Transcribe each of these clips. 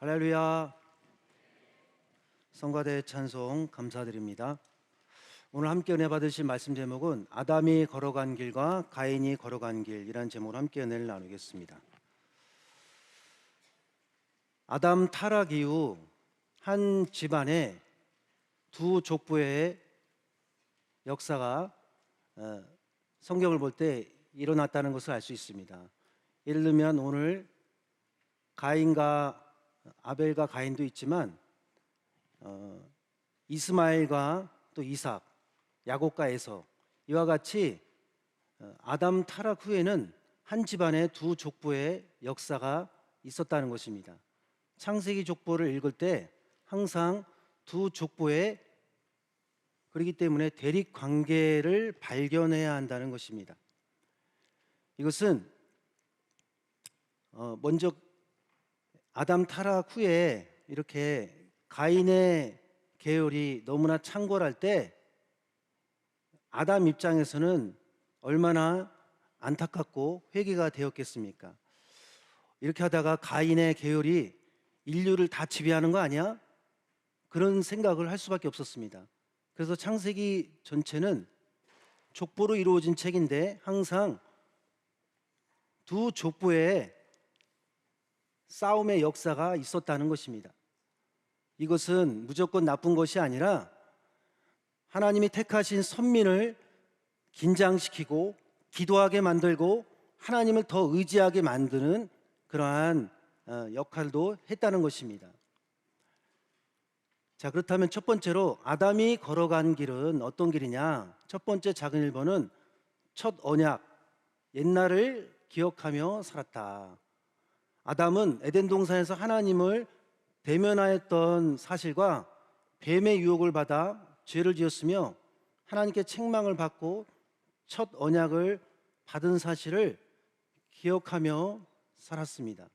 할렐루야. 성가대 찬송 감사드립니다. 오늘 함께 은혜 받으실 말씀 제목은 아담이 걸어간 길과 가인이 걸어간 길이라는 제목으로 함께 은혜를 나누겠습니다. 아담 타락 이후 한 집안에 두 족보의 역사가 성경을 볼 때 일어났다는 것을 알 수 있습니다. 예를 들면 오늘 가인과 아벨과 가인도 있지만 이스마엘과 또 이삭, 야곱과 에서, 이와 같이 아담 타락 후에는 한 집안에 두 족보의 역사가 있었다는 것입니다. 창세기 족보를 읽을 때 항상 두 족보의, 그렇기 때문에 대립 관계를 발견해야 한다는 것입니다. 이것은 먼저 아담 타락 후에 이렇게 가인의 계열이 너무나 창궐할 때 아담 입장에서는 얼마나 안타깝고 회개가 되었겠습니까? 이렇게 하다가 가인의 계열이 인류를 다 지배하는 거 아니야? 그런 생각을 할 수밖에 없었습니다. 그래서 창세기 전체는 족보로 이루어진 책인데 항상 두 족보의 싸움의 역사가 있었다는 것입니다. 이것은 무조건 나쁜 것이 아니라 하나님이 택하신 선민을 긴장시키고 기도하게 만들고 하나님을 더 의지하게 만드는 그러한 역할도 했다는 것입니다. 자, 그렇다면 첫 번째로 아담이 걸어간 길은 어떤 길이냐? 첫 번째 작은 1번은 첫 언약, 옛날을 기억하며 살았다. 아담은 에덴 동산에서 하나님을 대면하였던 사실과 뱀의 유혹을 받아 죄를 지었으며 하나님께 책망을 받고 첫 언약을 받은 사실을 기억하며 살았습니다.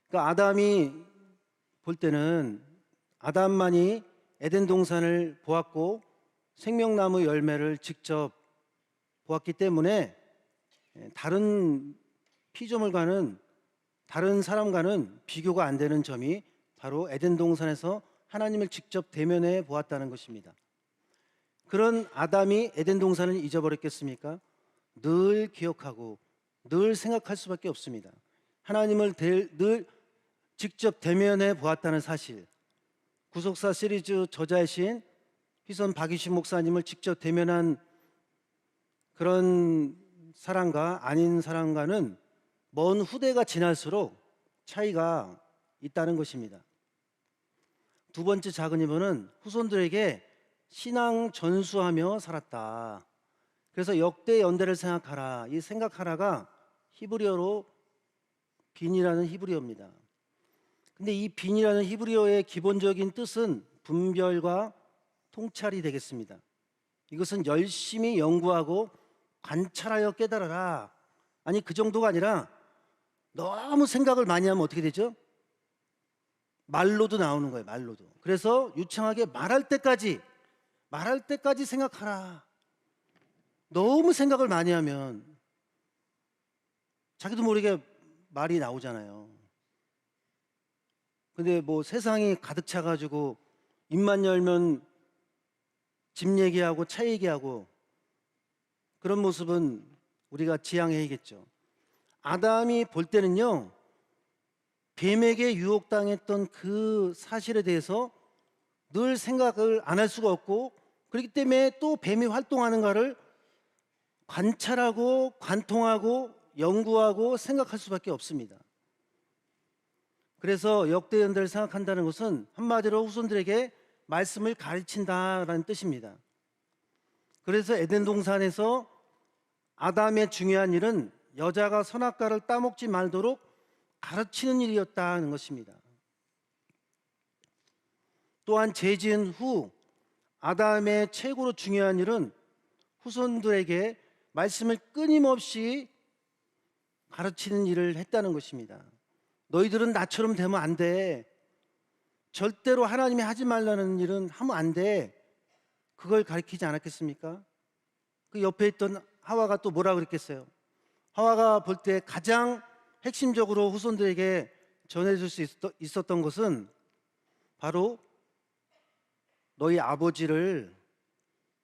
그러니까 아담이 볼 때는 아담만이 에덴 동산을 보았고 생명나무 열매를 직접 보았기 때문에 다른 피조물과는, 다른 사람과는 비교가 안 되는 점이 바로 에덴 동산에서 하나님을 직접 대면해 보았다는 것입니다. 그런 아담이 에덴 동산을 잊어버렸겠습니까? 늘 기억하고 늘 생각할 수밖에 없습니다. 하나님을 늘 직접 대면해 보았다는 사실. 구속사 시리즈 저자이신 휘선 박이신 목사님을 직접 대면한 그런 사람과 아닌 사람과는 먼 후대가 지날수록 차이가 있다는 것입니다. 두 번째 작은 2번은 후손들에게 신앙 전수하며 살았다. 그래서 역대 연대를 생각하라. 이 생각하라가 히브리어로 빈이라는 히브리어입니다. 근데 이 빈이라는 히브리어의 기본적인 뜻은 분별과 통찰이 되겠습니다. 이것은 열심히 연구하고 관찰하여 깨달아라. 아니, 그 정도가 아니라 너무 생각을 많이 하면 어떻게 되죠? 말로도 나오는 거예요. 말로도. 그래서 유창하게 말할 때까지 생각하라. 너무 생각을 많이 하면 자기도 모르게 말이 나오잖아요. 근데 뭐 세상이 가득 차가지고 입만 열면 집 얘기하고 차 얘기하고 그런 모습은 우리가 지양해야겠죠. 아담이 볼 때는요, 뱀에게 유혹당했던 그 사실에 대해서 늘 생각을 안 할 수가 없고, 그렇기 때문에 또 뱀이 활동하는가를 관찰하고 관통하고 연구하고 생각할 수밖에 없습니다. 그래서 역대연대를 생각한다는 것은 한마디로 후손들에게 말씀을 가르친다라는 뜻입니다. 그래서 에덴 동산에서 아담의 중요한 일은 여자가 선악과를 따먹지 말도록 가르치는 일이었다는 것입니다. 또한 죄 지은 후 아담의 최고로 중요한 일은 후손들에게 말씀을 끊임없이 가르치는 일을 했다는 것입니다. 너희들은 나처럼 되면 안 돼. 절대로 하나님이 하지 말라는 일은 하면 안 돼. 그걸 가르치지 않았겠습니까? 그 옆에 있던 하와가 또 뭐라 그랬겠어요? 하와가 볼 때 가장 핵심적으로 후손들에게 전해줄 수 있었던 것은 바로 너희 아버지를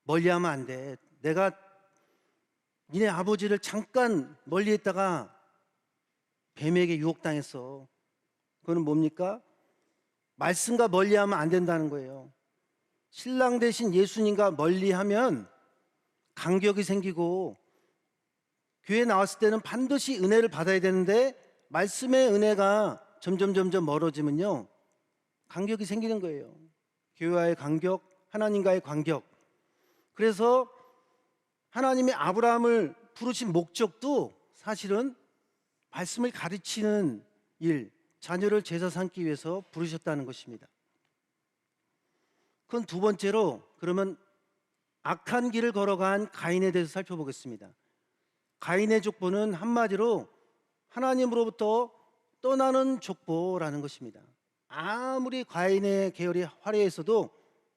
멀리하면 안 돼. 내가 니네 아버지를 잠깐 멀리했다가 뱀에게 유혹당했어. 그거는 뭡니까? 말씀과 멀리하면 안 된다는 거예요. 신랑 대신 예수님과 멀리하면 간격이 생기고 교회 나왔을 때는 반드시 은혜를 받아야 되는데 말씀의 은혜가 점점 멀어지면요, 간격이 생기는 거예요. 교회와의 간격, 하나님과의 간격. 그래서 하나님이 아브라함을 부르신 목적도 사실은 말씀을 가르치는 일, 자녀를 제사 삼기 위해서 부르셨다는 것입니다. 그건 두 번째로, 그러면 악한 길을 걸어간 가인에 대해서 살펴보겠습니다. 가인의 족보는 한마디로 하나님으로부터 떠나는 족보라는 것입니다. 아무리 가인의 계열이 화려했어도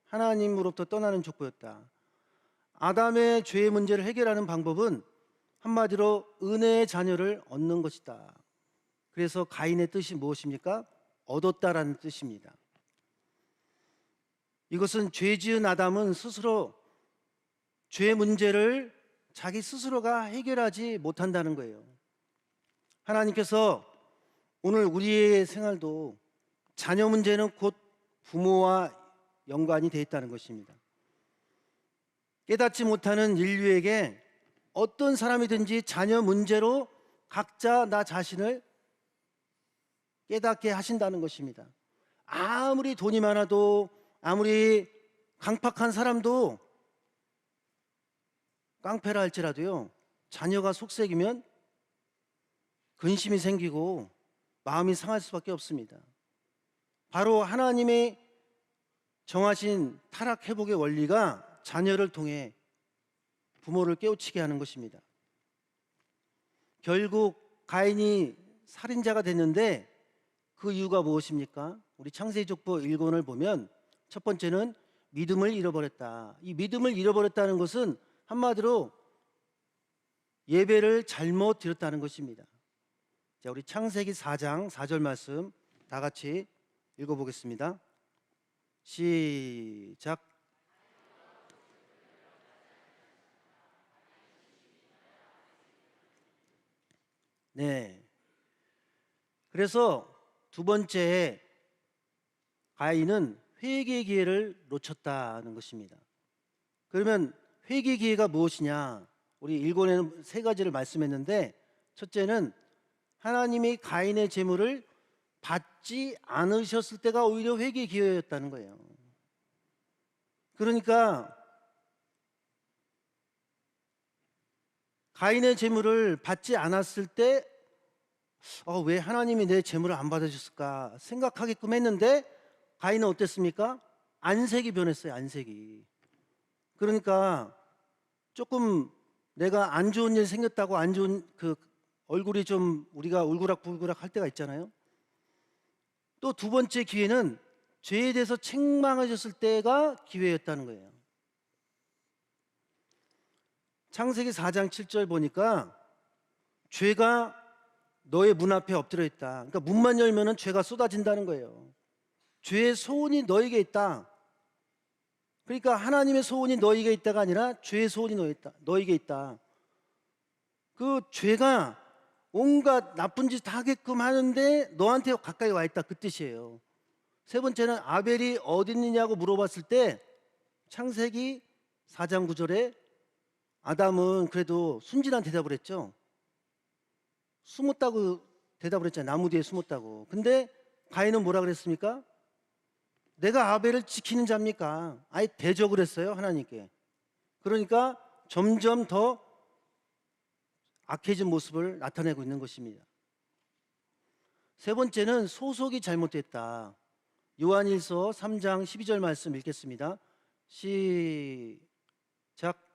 하나님으로부터 떠나는 족보였다. 아담의 죄의 문제를 해결하는 방법은 한마디로 은혜의 자녀를 얻는 것이다. 그래서 가인의 뜻이 무엇입니까? 얻었다라는 뜻입니다. 이것은 죄 지은 아담은 스스로 죄 문제를 자기 스스로가 해결하지 못한다는 거예요. 하나님께서 오늘 우리의 생활도 자녀 문제는 곧 부모와 연관이 되어 있다는 것입니다. 깨닫지 못하는 인류에게 어떤 사람이든지 자녀 문제로 각자 나 자신을 깨닫게 하신다는 것입니다. 아무리 돈이 많아도, 아무리 강팍한 사람도, 깡패라 할지라도요, 자녀가 속색이면 근심이 생기고 마음이 상할 수밖에 없습니다. 바로 하나님의 정하신 타락 회복의 원리가 자녀를 통해 부모를 깨우치게 하는 것입니다. 결국 가인이 살인자가 됐는데 그 이유가 무엇입니까? 우리 창세기 족보 1권을 보면 첫 번째는 믿음을 잃어버렸다. 이 믿음을 잃어버렸다는 것은 한마디로 예배를 잘못 드렸다는 것입니다. 자, 우리 창세기 4장 4절 말씀 다 같이 읽어보겠습니다. 시작. 네. 그래서 두 번째, 가인은 회개의 기회를 놓쳤다는 것입니다. 그러면 회개의 기회가 무엇이냐? 우리 1권에는 세 가지를 말씀했는데, 첫째는 하나님이 가인의 재물을 받지 않으셨을 때가 오히려 회개의 기회였다는 거예요. 그러니까 가인의 재물을 받지 않았을 때 왜 하나님이 내 재물을 안 받으셨을까 생각하게끔 했는데, 가인은 어땠습니까? 안색이 변했어요. 안색이. 그러니까 조금 내가 안 좋은 일 생겼다고 안 좋은 얼굴이 좀 우리가 울그락불그락 할 때가 있잖아요. 또 두 번째 기회는 죄에 대해서 책망하셨을 때가 기회였다는 거예요. 창세기 4장 7절 보니까 죄가 너의 문 앞에 엎드려 있다. 그러니까 문만 열면은 죄가 쏟아진다는 거예요. 죄의 소원이 너에게 있다. 그러니까 하나님의 소원이 너에게 있다가 아니라 죄의 소원이 너에게 있다. 그 죄가 온갖 나쁜 짓 하게끔 하는데 너한테 가까이 와 있다, 그 뜻이에요. 세 번째는 아벨이 어디 있느냐고 물어봤을 때 창세기 4장 9절에 아담은 그래도 순진한 대답을 했죠. 숨었다고 대답을 했잖아요. 나무 뒤에 숨었다고. 근데 가인은 뭐라 그랬습니까? 내가 아벨을 지키는 자입니까? 아예 대적을 했어요, 하나님께. 그러니까 점점 더 악해진 모습을 나타내고 있는 것입니다. 세 번째는 소속이 잘못됐다. 요한일서 3장 12절 말씀 읽겠습니다. 시작.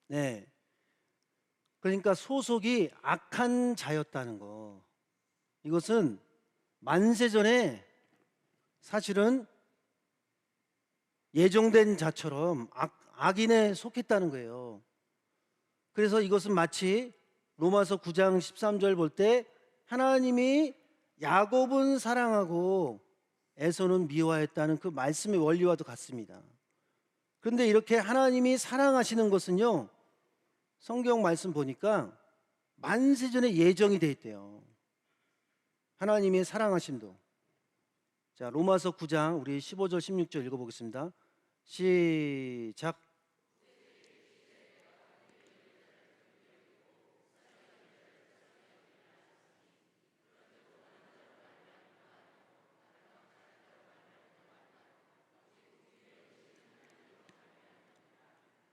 네. 그러니까 소속이 악한 자였다는 거. 이것은 만세전에 사실은 예정된 자처럼 악인에 속했다는 거예요. 그래서 이것은 마치 로마서 9장 13절 볼 때 하나님이 야곱은 사랑하고 에서는 미워했다는 그 말씀의 원리와도 같습니다. 그런데 이렇게 하나님이 사랑하시는 것은요, 성경 말씀 보니까 만세전에 예정이 돼 있대요. 하나님의 사랑하심도. 자, 로마서 9장 우리 15절 16절 읽어보겠습니다. 시작.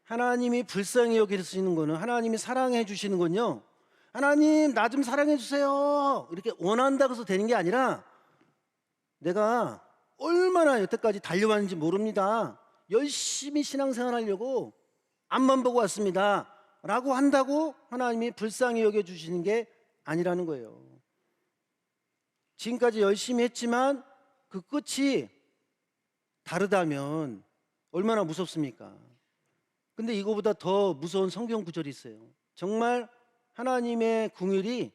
하나님이 불쌍히 여기시는 거는, 하나님이 사랑해 주시는 건요, 하나님 나 좀 사랑해 주세요 이렇게 원한다고 해서 되는 게 아니라, 내가 얼마나 여태까지 달려왔는지 모릅니다, 열심히 신앙생활 하려고 앞만 보고 왔습니다 라고 한다고 하나님이 불쌍히 여겨주시는 게 아니라는 거예요. 지금까지 열심히 했지만 그 끝이 다르다면 얼마나 무섭습니까? 근데 이거보다 더 무서운 성경 구절이 있어요. 정말 하나님의 긍휼이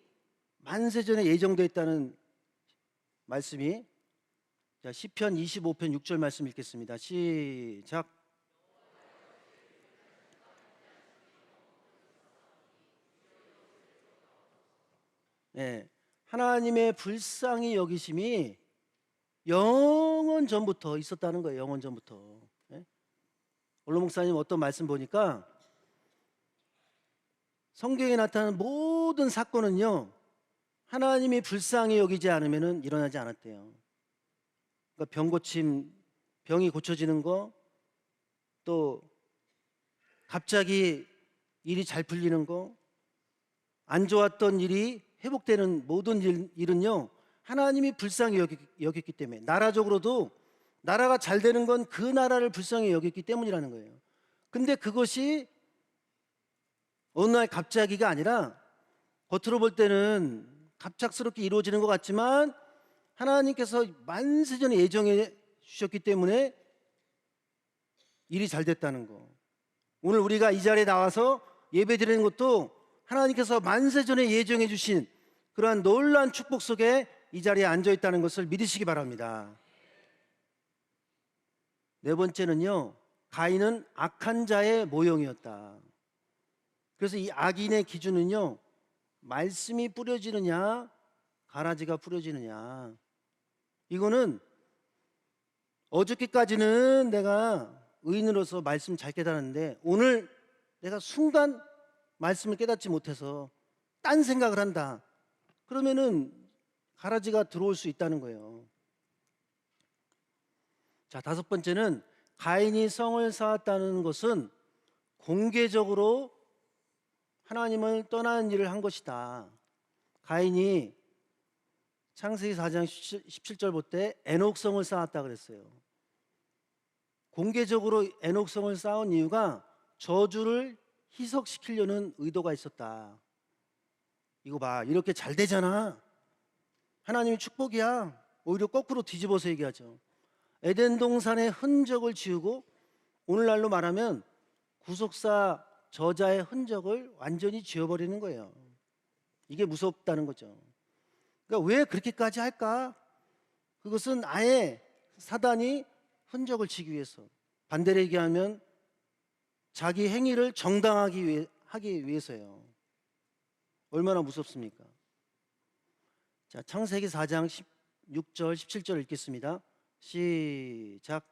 만세전에 예정되어 있다는 말씀이, 자, 시편 25편 6절 말씀 읽겠습니다. 시작. 네, 하나님의 불쌍히 여기심이 영원 전부터 있었다는 거예요. 영원 전부터. 네? 원로 목사님 어떤 말씀 보니까 성경에 나타나는 모든 사건은요, 하나님이 불쌍히 여기지 않으면 일어나지 않았대요. 그러니까 병 고침, 병이 고쳐지는 거, 또 갑자기 일이 잘 풀리는 거, 안 좋았던 일이 회복되는 모든 일은요, 하나님이 불쌍히 여겼기 때문에, 나라적으로도 나라가 잘 되는 건 그 나라를 불쌍히 여겼기 때문이라는 거예요. 근데 그것이 어느 날 갑자기가 아니라, 겉으로 볼 때는 갑작스럽게 이루어지는 것 같지만 하나님께서 만세전에 예정해 주셨기 때문에 일이 잘 됐다는 거. 오늘 우리가 이 자리에 나와서 예배 드리는 것도 하나님께서 만세전에 예정해 주신 그러한 놀라운 축복 속에 이 자리에 앉아 있다는 것을 믿으시기 바랍니다. 네 번째는요, 가인은 악한 자의 모형이었다. 그래서 이 악인의 기준은요, 말씀이 뿌려지느냐 가라지가 뿌려지느냐. 이거는 어저께까지는 내가 의인으로서 말씀 잘 깨달았는데 오늘 내가 순간 말씀을 깨닫지 못해서 딴 생각을 한다, 그러면은 가라지가 들어올 수 있다는 거예요. 자, 다섯 번째는 가인이 성을 쌓았다는 것은 공개적으로 하나님을 떠나는 일을 한 것이다. 가인이 창세기 4장 17절 볼 때 에녹성을 쌓았다 그랬어요. 공개적으로 에녹성을 쌓은 이유가 저주를 희석시키려는 의도가 있었다. 이거 봐, 이렇게 잘 되잖아, 하나님의 축복이야. 오히려 거꾸로 뒤집어서 얘기하죠. 에덴 동산의 흔적을 지우고 오늘날로 말하면 구속사 저자의 흔적을 완전히 지워버리는 거예요. 이게 무섭다는 거죠. 그러니까 왜 그렇게까지 할까? 그것은 아예 사단이 흔적을 지기 위해서, 반대로 얘기하면 자기 행위를 정당하게 하기 위해서예요. 얼마나 무섭습니까? 자, 창세기 4장 16절 17절 읽겠습니다. 시작.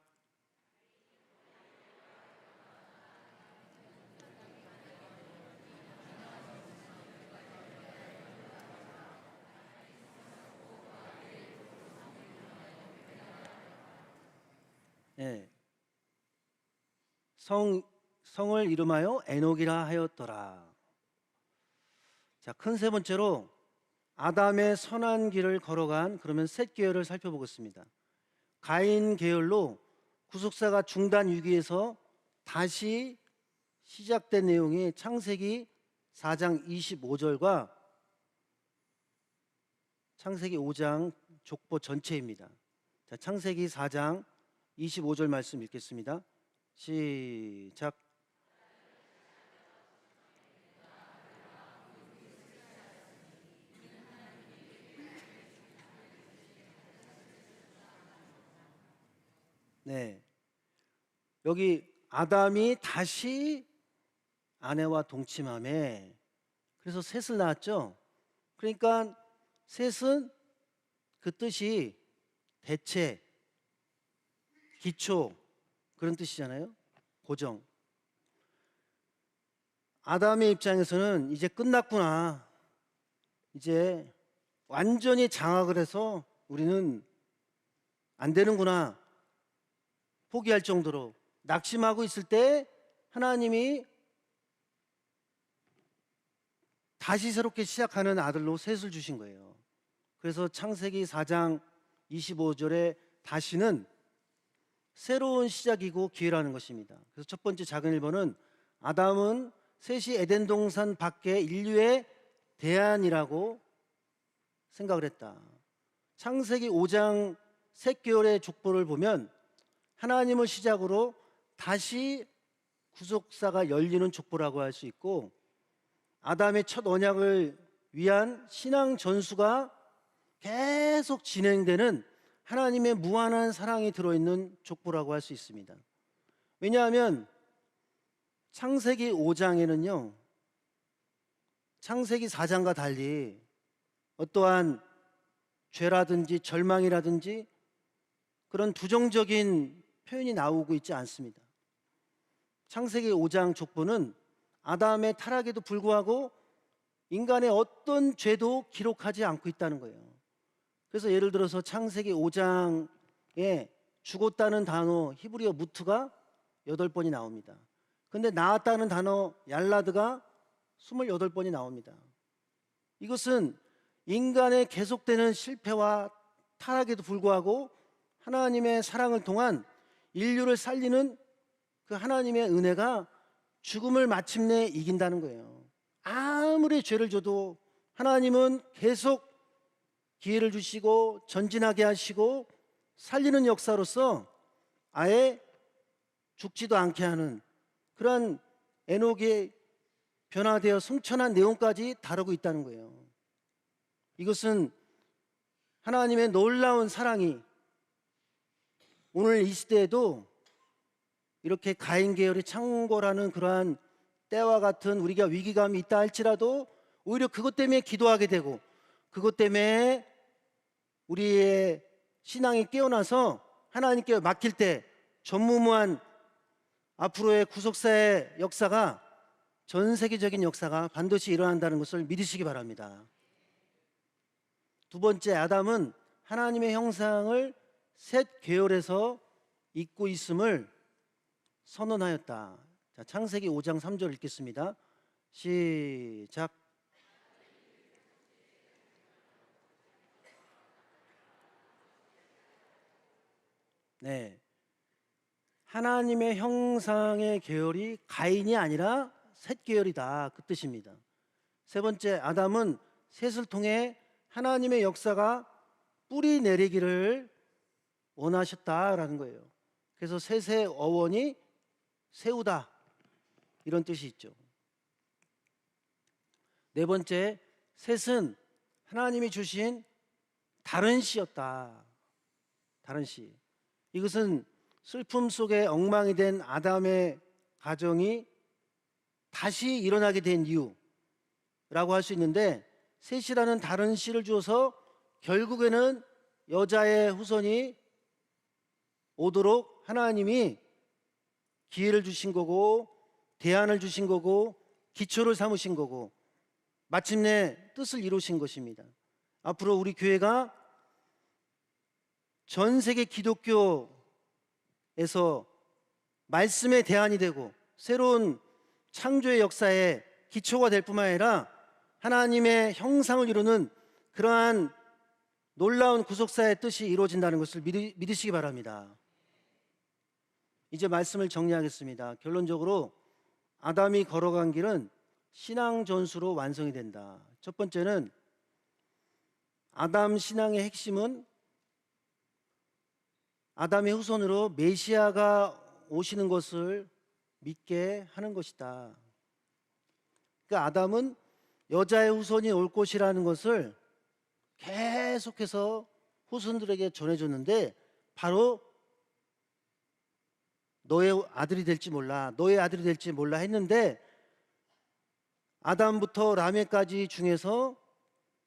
네. 성을 이름하여 에녹이라 하였더라. 자, 큰 세 번째로 아담의 선한 길을 걸어간, 그러면 셋 계열을 살펴보겠습니다. 가인 계열로 구속사가 중단 위기에서 다시 시작된 내용이 창세기 4장 25절과 창세기 5장 족보 전체입니다. 자, 창세기 4장 25절 말씀 읽겠습니다. 시작. 네. 여기 아담이 다시 아내와 동침함에 그래서 셋을 낳았죠. 그러니까 셋은 그 뜻이 대체, 기초 그런 뜻이잖아요. 고정. 아담의 입장에서는 이제 끝났구나. 이제 완전히 장악을 해서 우리는 안 되는구나. 포기할 정도로 낙심하고 있을 때 하나님이 다시 새롭게 시작하는 아들로 셋을 주신 거예요. 그래서 창세기 4장 25절에 다시는 새로운 시작이고 기회라는 것입니다. 그래서 첫 번째 작은 1번은 아담은 셋이 에덴 동산 밖에 인류의 대안이라고 생각을 했다. 창세기 5장 셋 계열의 족보를 보면 하나님을 시작으로 다시 구속사가 열리는 족보라고 할 수 있고 아담의 첫 언약을 위한 신앙 전수가 계속 진행되는 하나님의 무한한 사랑이 들어있는 족보라고 할 수 있습니다. 왜냐하면 창세기 5장에는요 창세기 4장과 달리 어떠한 죄라든지 절망이라든지 그런 부정적인 표현이 나오고 있지 않습니다. 창세기 5장 족보는 아담의 타락에도 불구하고 인간의 어떤 죄도 기록하지 않고 있다는 거예요. 그래서 예를 들어서 창세기 5장에 죽었다는 단어 히브리어 무트가 8번이 나옵니다. 근데 나았다는 단어 얄라드가 28번이 나옵니다. 이것은 인간의 계속되는 실패와 타락에도 불구하고 하나님의 사랑을 통한 인류를 살리는 그 하나님의 은혜가 죽음을 마침내 이긴다는 거예요. 아무리 죄를 져도 하나님은 계속 기회를 주시고 전진하게 하시고 살리는 역사로서 아예 죽지도 않게 하는 그러한 에녹의 변화되어 승천한 내용까지 다루고 있다는 거예요. 이것은 하나님의 놀라운 사랑이 오늘 이 시대에도 이렇게 가인 계열의 창궐하는 그러한 때와 같은 우리가 위기감이 있다 할지라도 오히려 그것 때문에 기도하게 되고 그것 때문에 우리의 신앙이 깨어나서 하나님께 맡길 때 전무후무한 앞으로의 구속사의 역사가 전 세계적인 역사가 반드시 일어난다는 것을 믿으시기 바랍니다. 두 번째, 아담은 하나님의 형상을 셋 계열에서 잊고 있음을 선언하였다. 자, 창세기 5장 3절 읽겠습니다. 시작. 네, 하나님의 형상의 계열이 가인이 아니라 셋 계열이다 그 뜻입니다. 세 번째, 아담은 셋을 통해 하나님의 역사가 뿌리 내리기를 원하셨다라는 거예요. 그래서 셋의 어원이 세우다 이런 뜻이 있죠. 네 번째, 셋은 하나님이 주신 다른 씨였다. 다른 씨. 이것은 슬픔 속에 엉망이 된 아담의 가정이 다시 일어나게 된 이유라고 할 수 있는데 셋이라는 다른 씨를 주어서 결국에는 여자의 후손이 오도록 하나님이 기회를 주신 거고 대안을 주신 거고 기초를 삼으신 거고 마침내 뜻을 이루신 것입니다. 앞으로 우리 교회가 전 세계 기독교에서 말씀의 대안이 되고 새로운 창조의 역사의 기초가 될 뿐만 아니라 하나님의 형상을 이루는 그러한 놀라운 구속사의 뜻이 이루어진다는 것을 믿으시기 바랍니다. 이제 말씀을 정리하겠습니다. 결론적으로 아담이 걸어간 길은 신앙 전수로 완성이 된다. 첫 번째는 아담 신앙의 핵심은 아담의 후손으로 메시아가 오시는 것을 믿게 하는 것이다. 그러니까 아담은 여자의 후손이 올 것이라는 것을 계속해서 후손들에게 전해줬는데, 바로 너의 아들이 될지 몰라, 너의 아들이 될지 몰라 했는데, 아담부터 라멕까지 중에서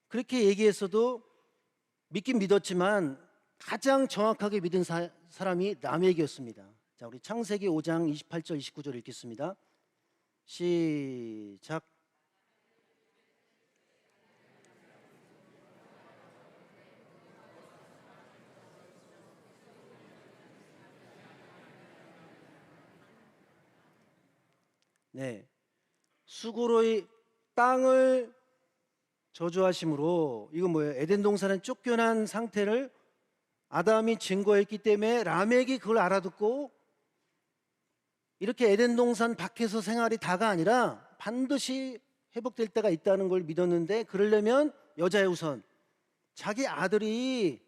그렇게 얘기했어도 믿긴 믿었지만 가장 정확하게 믿은 사람이 라멕이었습니다. 자, 우리 창세기 5장 28절 29절 읽겠습니다. 시작. 네, 수고로이 땅을 저주하심으로, 이건 뭐예요? 에덴 동산에 쫓겨난 상태를 아담이 증거했기 때문에 라멕이 그걸 알아듣고, 이렇게 에덴 동산 밖에서 생활이 다가 아니라 반드시 회복될 때가 있다는 걸 믿었는데, 그러려면 여자의 우선 자기 아들이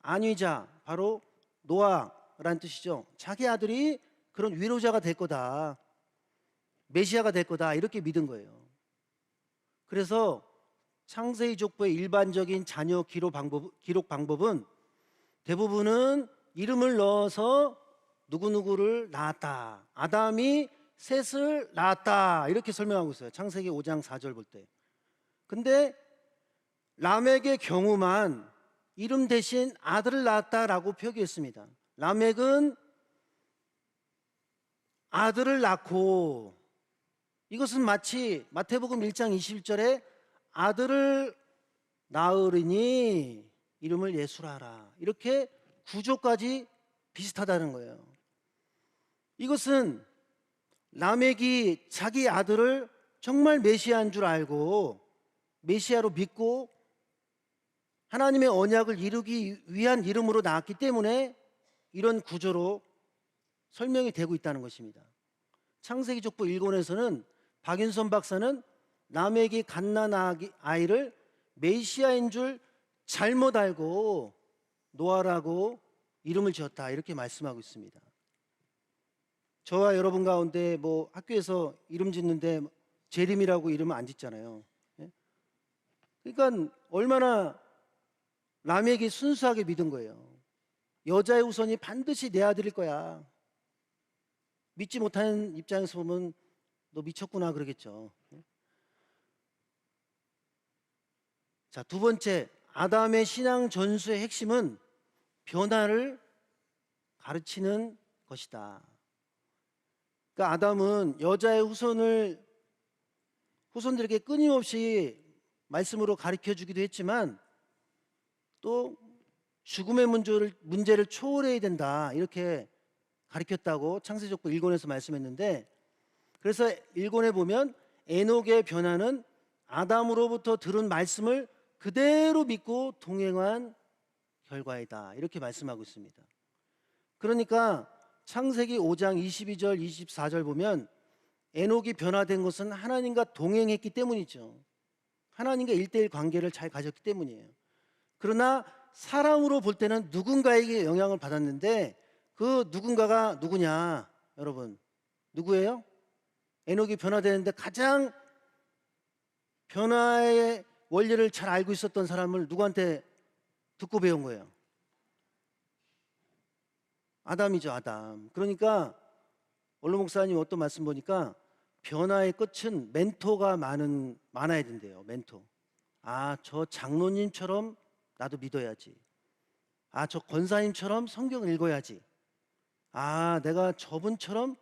안위자, 바로 노아라는 뜻이죠. 자기 아들이 그런 위로자가 될 거다, 메시아가 될 거다, 이렇게 믿은 거예요. 그래서 창세기 족보의 일반적인 자녀 기록 방법은 대부분은 이름을 넣어서 누구누구를 낳았다, 아담이 셋을 낳았다, 이렇게 설명하고 있어요. 창세기 5장 4절 볼 때. 근데 라멕의 경우만 이름 대신 아들을 낳았다라고 표기했습니다. 라멕은 아들을 낳고, 이것은 마치 마태복음 1장 21절에 아들을 낳으리니 이름을 예수라 하라, 이렇게 구조까지 비슷하다는 거예요. 이것은 라멕이 자기 아들을 정말 메시아인 줄 알고 메시아로 믿고 하나님의 언약을 이루기 위한 이름으로 낳았기 때문에 이런 구조로 설명이 되고 있다는 것입니다. 창세기 족보 1권에서는 박윤선 박사는 라멕이 갓난 아이를 메시아인 줄 잘못 알고 노아라고 이름을 지었다, 이렇게 말씀하고 있습니다. 저와 여러분 가운데 뭐 학교에서 이름 짓는데 재림이라고 이름을 안 짓잖아요. 그러니까 얼마나 라멕이 순수하게 믿은 거예요. 여자의 후손이 반드시 내 아들일 거야. 믿지 못하는 입장에서 보면 너 미쳤구나 그러겠죠. 자, 두 번째, 아담의 신앙 전수의 핵심은 변화를 가르치는 것이다. 그러니까 아담은 여자의 후손들에게 끊임없이 말씀으로 가르쳐 주기도 했지만, 또 죽음의 문제를 초월해야 된다, 이렇게 가르쳤다고 창세기족보 1권에서 말씀했는데, 그래서 1권에 보면 에녹의 변화는 아담으로부터 들은 말씀을 그대로 믿고 동행한 결과이다, 이렇게 말씀하고 있습니다. 그러니까 창세기 5장 22절 24절 보면 에녹이 변화된 것은 하나님과 동행했기 때문이죠. 하나님과 1:1 관계를 잘 가졌기 때문이에요. 그러나 사람으로 볼 때는 누군가에게 영향을 받았는데, 그 누군가가 누구냐? 여러분, 누구예요? 에녹이 변화되는데 가장 변화의 원리를 잘 알고 있었던 사람을 누구한테 듣고 배운 거예요? 아담이죠, 아담. 그러니까 원로 목사님 어떤 말씀 보니까 변화의 끝은 멘토가 많아야 된대요. 멘토. 아, 저 장로님처럼 나도 믿어야지. 아, 저 권사님처럼 성경 읽어야지. 아, 내가 저분처럼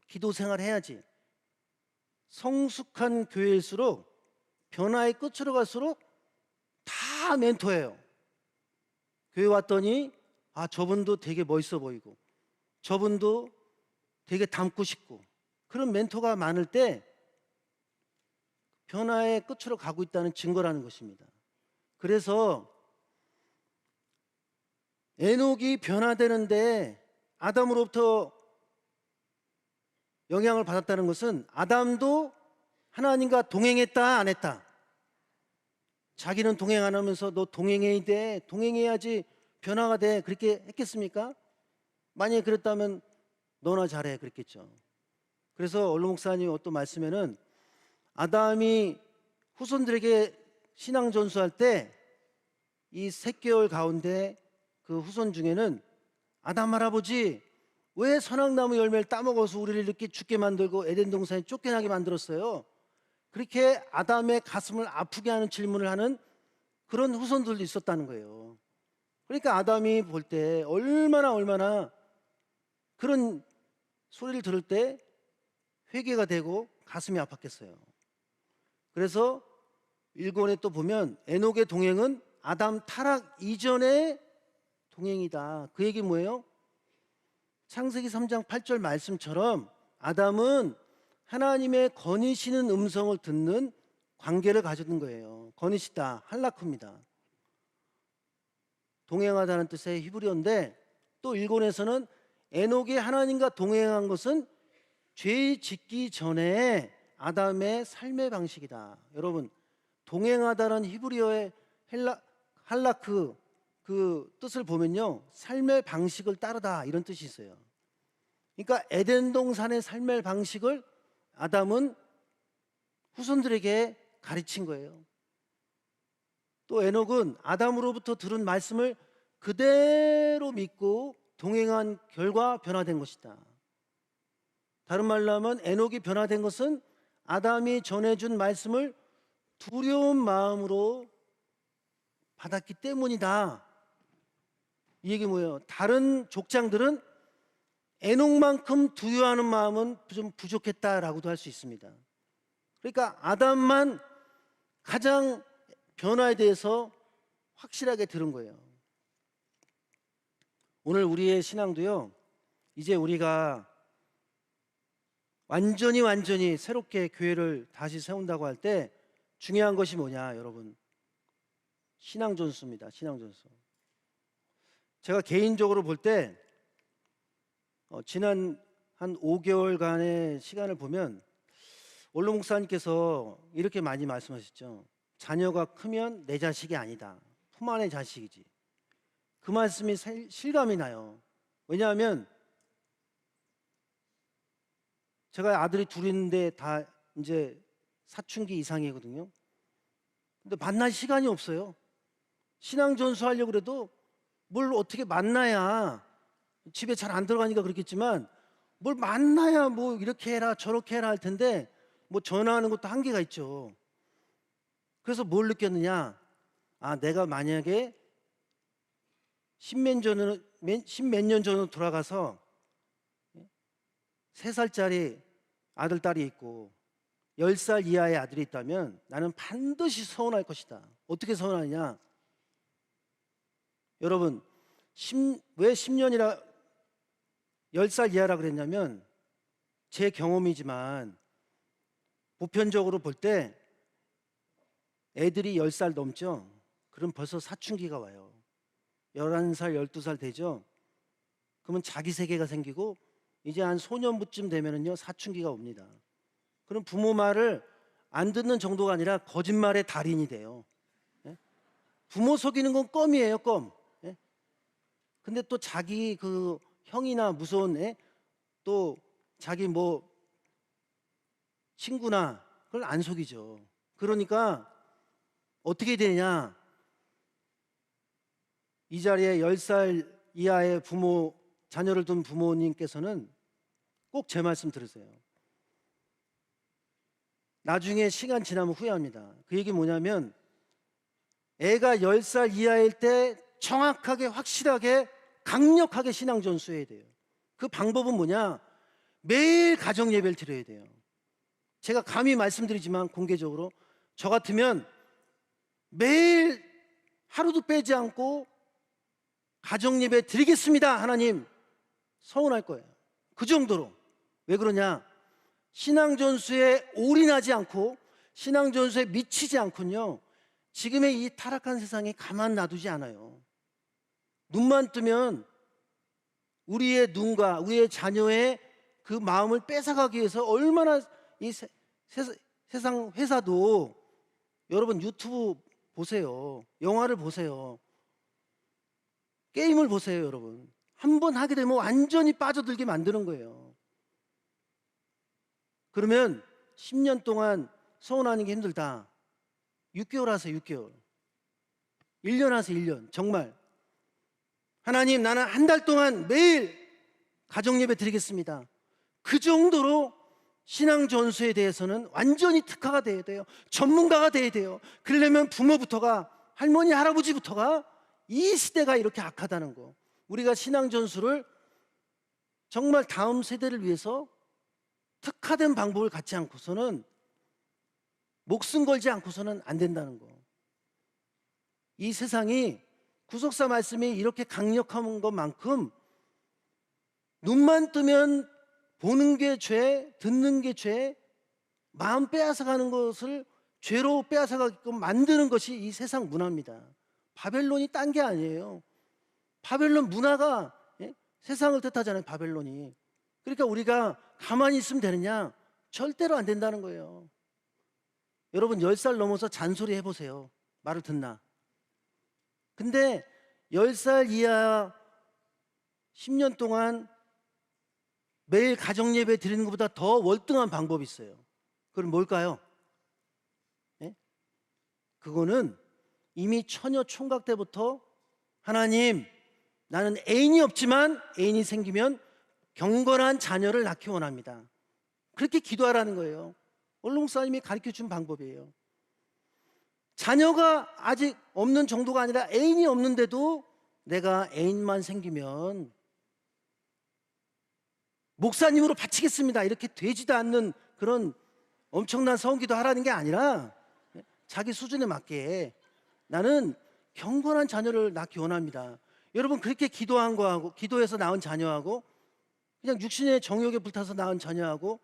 기도 생활 해야지. 성숙한 교회일수록, 변화의 끝으로 갈수록 다 멘토예요. 교회 왔더니 아, 저분도 되게 멋있어 보이고 저분도 되게 닮고 싶고, 그런 멘토가 많을 때 변화의 끝으로 가고 있다는 증거라는 것입니다. 그래서 에녹이 변화되는데 아담으로부터 영향을 받았다는 것은 아담도 하나님과 동행했다, 안 했다? 자기는 동행 안 하면서 너 동행해야 돼, 동행해야지 변화가 돼 그렇게 했겠습니까? 만약에 그랬다면 너나 잘해 그랬겠죠. 그래서 원로 목사님 어떤 말씀에는 아담이 후손들에게 신앙 전수할 때 이 새끼올 가운데 그 후손 중에는 아담 할아버지 왜 선악나무 열매를 따먹어서 우리를 이렇게 죽게 만들고 에덴 동산에 쫓겨나게 만들었어요? 그렇게 아담의 가슴을 아프게 하는 질문을 하는 그런 후손들도 있었다는 거예요. 그러니까 아담이 볼 때 얼마나 그런 소리를 들을 때 회개가 되고 가슴이 아팠겠어요. 그래서 일권에 또 보면 에녹의 동행은 아담 타락 이전의 동행이다. 그 얘기 뭐예요? 창세기 3장 8절 말씀처럼 아담은 하나님의 거니시는 음성을 듣는 관계를 가졌는 거예요. 거니시다, 할라크입니다. 동행하다는 뜻의 히브리어인데 또 일본에서는 에녹이 하나님과 동행한 것은 죄 짓기 전에 아담의 삶의 방식이다. 여러분, 동행하다는 히브리어의 할라크 그 뜻을 보면요, 삶의 방식을 따르다 이런 뜻이 있어요. 그러니까 에덴 동산의 삶의 방식을 아담은 후손들에게 가르친 거예요. 또 에녹은 아담으로부터 들은 말씀을 그대로 믿고 동행한 결과 변화된 것이다. 다른 말로 하면 에녹이 변화된 것은 아담이 전해준 말씀을 두려운 마음으로 받았기 때문이다. 이 얘기 뭐예요? 다른 족장들은 에녹만큼 두려워하는 마음은 좀 부족했다라고도 할 수 있습니다. 그러니까 아담만 가장 변화에 대해서 확실하게 들은 거예요. 오늘 우리의 신앙도요, 이제 우리가 완전히 새롭게 교회를 다시 세운다고 할 때 중요한 것이 뭐냐, 여러분? 신앙 전수입니다. 신앙 전수. 제가 개인적으로 볼 때 지난 한 5개월간의 시간을 보면 원로 목사님께서 이렇게 많이 말씀하셨죠. 자녀가 크면 내 자식이 아니다. 품 안의 자식이지. 그 말씀이 실감이 나요. 왜냐하면 제가 아들이 둘 있는데 다 이제 사춘기 이상이거든요. 근데 만날 시간이 없어요. 신앙 전수하려고 그래도 뭘 어떻게 만나야, 집에 잘 안 들어가니까 그렇겠지만 뭘 만나야 뭐 이렇게 해라 저렇게 해라 할 텐데 뭐 전화하는 것도 한계가 있죠. 그래서 뭘 느꼈느냐? 아, 내가 만약에 십몇 년 전으로 돌아가서 3살짜리 아들, 딸이 있고 10살 이하의 아들이 있다면 나는 반드시 서운할 것이다. 어떻게 서운하느냐? 여러분, 왜 10년이라 10살 이하라 그랬냐면 제 경험이지만 보편적으로 볼 때 애들이 10살 넘죠? 그럼 벌써 사춘기가 와요. 11살, 12살 되죠? 그러면 자기 세계가 생기고 이제 한 소년부쯤 되면은요, 사춘기가 옵니다. 그럼 부모 말을 안 듣는 정도가 아니라 거짓말의 달인이 돼요. 예? 부모 속이는 건 껌이에요, 껌. 예? 근데 또 자기 그 형이나 무서운 또 자기 뭐 친구나 그걸 안 속이죠. 그러니까 어떻게 되냐? 이 자리에 10살 이하의 자녀를 둔 부모님께서는 꼭 제 말씀 들으세요. 나중에 시간 지나면 후회합니다. 그 얘기 뭐냐면 애가 10살 이하일 때 정확하게 확실하게 강력하게 신앙 전수해야 돼요. 그 방법은 뭐냐? 매일 가정 예배를 드려야 돼요. 제가 감히 말씀드리지만 공개적으로 저 같으면 매일 하루도 빼지 않고 가정 예배 드리겠습니다. 하나님, 서운할 거예요. 그 정도로. 왜 그러냐? 신앙 전수에 올인하지 않고 신앙 전수에 미치지 않군요, 지금의 이 타락한 세상에 가만 놔두지 않아요. 눈만 뜨면 우리의 눈과 우리의 자녀의 그 마음을 뺏어가기 위해서 얼마나 이 세상 회사도, 여러분 유튜브 보세요, 영화를 보세요. 게임을 보세요, 여러분. 한 번 하게 되면 완전히 빠져들게 만드는 거예요. 그러면 10년 동안 서운하는 게 힘들다. 6개월 하세요, 6개월. 1년 하세요, 1년. 정말. 하나님, 나는 한 달 동안 매일 가정예배 드리겠습니다. 그 정도로 신앙 전수에 대해서는 완전히 특화가 돼야 돼요. 전문가가 돼야 돼요. 그러려면 부모부터가, 할머니, 할아버지부터가 이 시대가 이렇게 악하다는 거. 우리가 신앙 전수를 정말 다음 세대를 위해서 특화된 방법을 갖지 않고서는, 목숨 걸지 않고서는 안 된다는 거. 이 세상이 구속사 말씀이 이렇게 강력한 것만큼 눈만 뜨면 보는 게 죄, 듣는 게 죄, 마음 빼앗아가는 것을 죄로 빼앗아가게끔 만드는 것이 이 세상 문화입니다. 바벨론이 딴 게 아니에요. 바벨론 문화가 세상을 뜻하잖아요, 바벨론이. 그러니까 우리가 가만히 있으면 되느냐? 절대로 안 된다는 거예요. 여러분 10살 넘어서 잔소리 해보세요. 말을 듣나? 근데 10살 이하 10년 동안 매일 가정예배 드리는 것보다 더 월등한 방법이 있어요. 그럼 뭘까요? 네? 그거는 이미 처녀 총각 때부터 하나님, 나는 애인이 없지만 애인이 생기면 경건한 자녀를 낳기 원합니다. 그렇게 기도하라는 거예요. 원로 목사님이 가르쳐준 방법이에요. 자녀가 아직 없는 정도가 아니라 애인이 없는데도 내가 애인만 생기면 목사님으로 바치겠습니다, 이렇게 되지도 않는 그런 엄청난 서원기도 하라는 게 아니라 자기 수준에 맞게 나는 경건한 자녀를 낳기 원합니다. 여러분, 그렇게 기도한 거하고, 기도해서 낳은 자녀하고 그냥 육신의 정욕에 불타서 낳은 자녀하고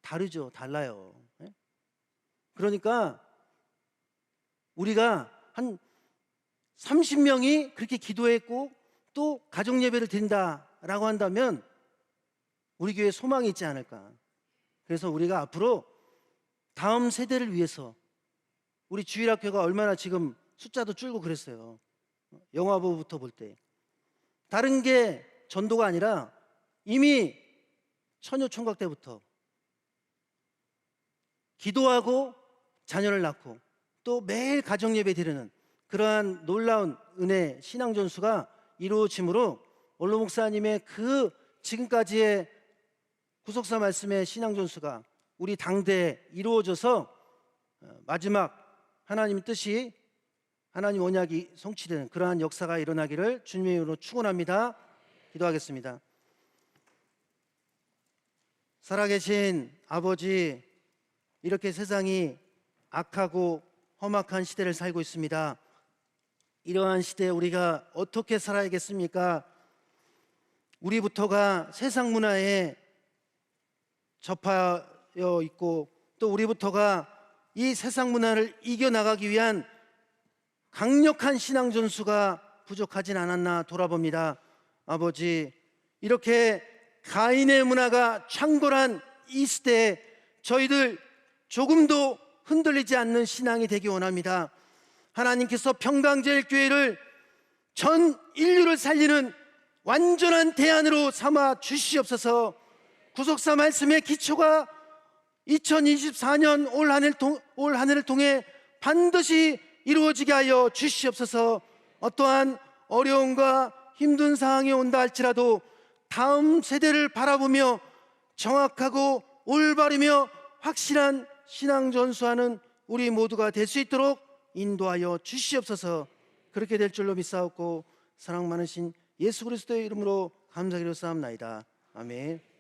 다르죠. 달라요. 그러니까 우리가 한 30명이 그렇게 기도했고 또 가정예배를 드린다라고 한다면 우리 교회에 소망이 있지 않을까. 그래서 우리가 앞으로 다음 세대를 위해서, 우리 주일학교가 얼마나 지금 숫자도 줄고 그랬어요. 영화부부터 볼 때. 다른 게 전도가 아니라 이미 처녀 총각 때부터 기도하고 자녀를 낳고 또 매일 가정예배 드리는 그러한 놀라운 은혜, 신앙 전수가 이루어짐으로 원로 목사님의 그 지금까지의 구속사 말씀의 신앙 전수가 우리 당대에 이루어져서 마지막 하나님 뜻이, 하나님 언약이 성취되는 그러한 역사가 일어나기를 주님의 이름으로 축원합니다. 기도하겠습니다. 살아계신 아버지, 이렇게 세상이 악하고 험악한 시대를 살고 있습니다. 이러한 시대에 우리가 어떻게 살아야겠습니까? 우리부터가 세상 문화에 접하여 있고 또 우리부터가 이 세상 문화를 이겨나가기 위한 강력한 신앙 전수가 부족하진 않았나 돌아봅니다. 아버지, 이렇게 가인의 문화가 창궐한 이 시대에 저희들 조금도 흔들리지 않는 신앙이 되기 원합니다. 하나님께서 평강제일교회를 전 인류를 살리는 완전한 대안으로 삼아 주시옵소서. 구속사 말씀의 기초가 2024년 올 한 해를 통해 반드시 이루어지게 하여 주시옵소서. 어떠한 어려움과 힘든 상황이 온다 할지라도 다음 세대를 바라보며 정확하고 올바르며 확실한 신앙 전수하는 우리 모두가 될 수 있도록 인도하여 주시옵소서. 그렇게 될 줄로 믿사옵고 사랑 많으신 예수 그리스도의 이름으로 감사기로 싸움나이다. 아멘.